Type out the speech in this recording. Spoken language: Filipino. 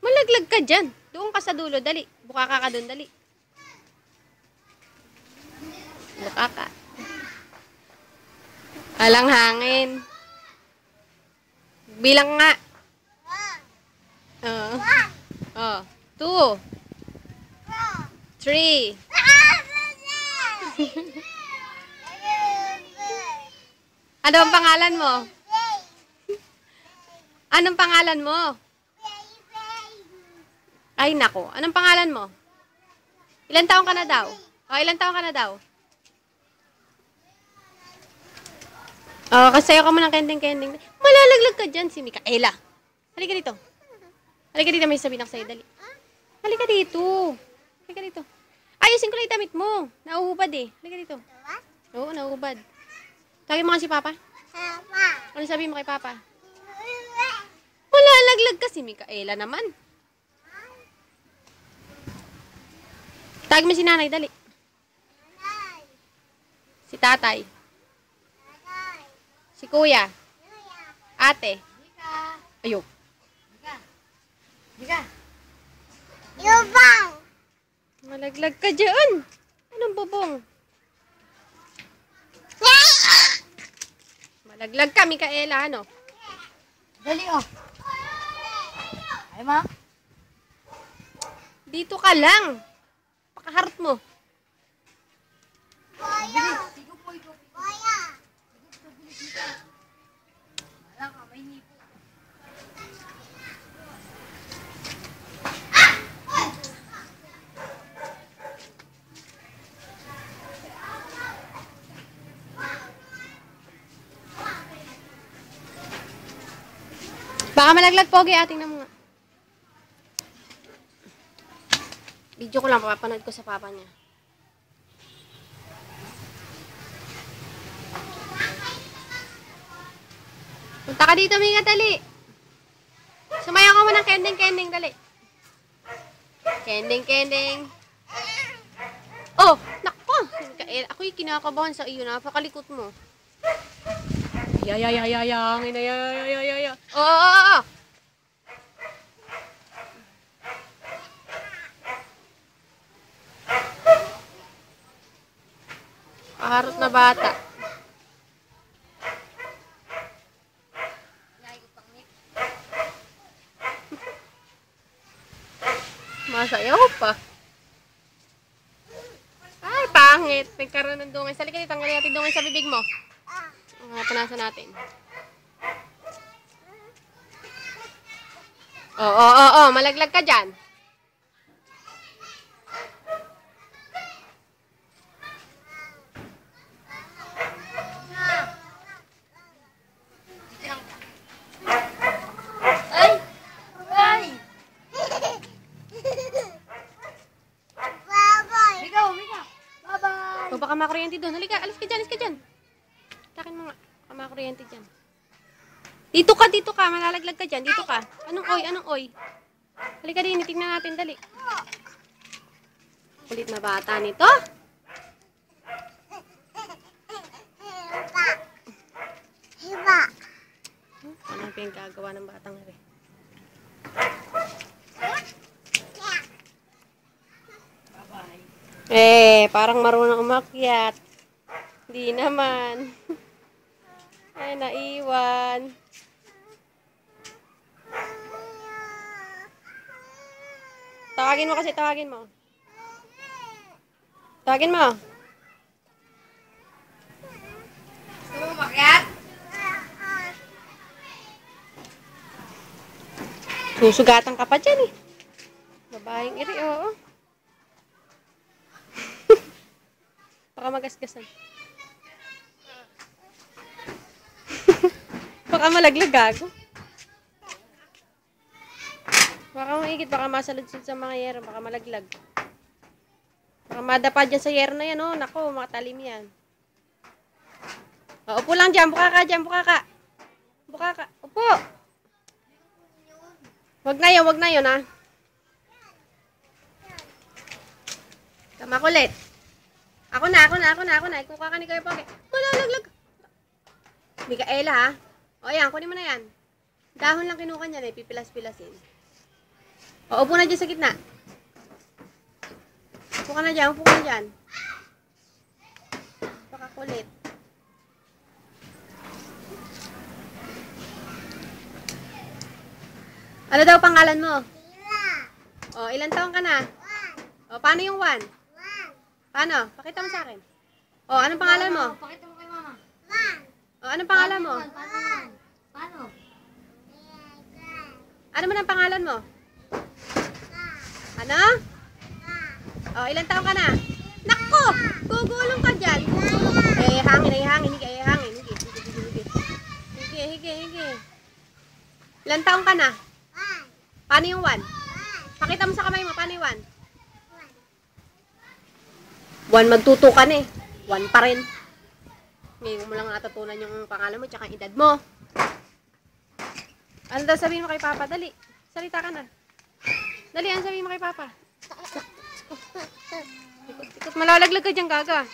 Malaglag ka dyan. Doon ka sa dulo, dali. Bukaka ka doon, dali. Bukaka. Alang hangin. Bilang nga. Oh. 2. 3. Ano ang pangalan mo? Anong pangalan mo? Ay, nako. Anong pangalan mo? Ilan taong ka na daw? Ilan taong ka na daw? Kasayo ka mo ng kending-kending. Malalaglag ka dyan, si Mikaela. Halika dito. Halika dito, may sabihin ako sa'yo. Dali. Halika dito. Halika dito. Ayusin ko lang yung damit mo. Nauhubad eh. Halika dito. Oo, nauhubad. Tawagin mo nga si Papa. Ano sabihin mo kay Papa? Malalaglag ka, si Mikaela naman. Tawagin mo si Nanay, dali. Si Tatay. Si Kuya. Ate. Ayok. Yubang! Malaglag ka dyan. Anong bubong? Malaglag ka, Mikaela, ano? Dali, oh. Ay, ma? Dito ka lang. Pakaharap mo. Kuya! Kuya! Wala ka, may nipo. Baka malaglag, Pogi. Ating na mga. Video ko lang, papanood ko sa papa niya. Punta ka dito, Minga, dali. Sumayaw ka mo ng kending-kending, dali. Kending-kending. Oh, nakpo. Ako'y kinakabahan sa iyo. Napakalikot mo. Yayayayayangin na yayayayaya. Oo. Kaharot na bata. Masayaw pa. Ay, pangit. Nagkaroon ng dungay. Salika dito, tanggalin natin dungay sa bibig mo. Punasan natin. Oo. Malaglag ka dyan. Baka makuryente doon. Halika, alis ka dyan. Takin mo nga. Baka makuryente dyan. Dito ka. Malalaglag ka dyan. Dito ka. Anong oy? Halika din, tingnan natin. Dali. Kulit na bata nito. Hiba. Ano ang pinagagawa ng batang rin? Parang marunong umakyat. Hindi naman. Ay, naiwan. Tawagin mo kasi, tawagin mo. Tawagin mo. Gusto mo umakyat? Susugatan ka pa dyan eh. Babaeng iri, oo. Baka magasgasan. Baka malaglag gago. Baka maigit, baka masalud-sud sa mga yero, baka malaglag. Baka madapa dyan sa yero na yan, oh. Nako, makatalim yan. Upo lang dyan, buka ka. Upo. Wag na yun, ha. Tama kulit. Ako na. Kuka ka ni Kuya Pogi. Malalaglag. Mikaela, ha. O, ayan, kunin mo na yan. Dahon lang kinuha niyan eh, pipilas-pilasin. O, upo na dyan sa gitna. Upo ka na dyan, upo ka na dyan. Pakakulit. Ano daw pangalan mo? O, ilan taon ka na? O, paano yung 1? Paano? Pakita mo sa akin. O, anong pangalan mo? Pakita mo kay mama. O, anong pangalan mo? Paano yan? Paano? Ano mo ng pangalan mo? Ano? O, ilan taon ka na? Nako! Gugulong ka dyan. Hangin. Hige. Ilan taon ka na? Paano yung 1? Pakita mo sa kamay mo, paano yung 1? 1 magtuto ka na eh. 1 pa rin. Ngayon mo lang natutunan yung pangalan mo tsaka edad mo. Ano daw sabihin mo kay Papa? Dali. Salita ka na. Dali, ano sabihin mo kay Papa? Ikot, malalaglag ka dyan, gaga.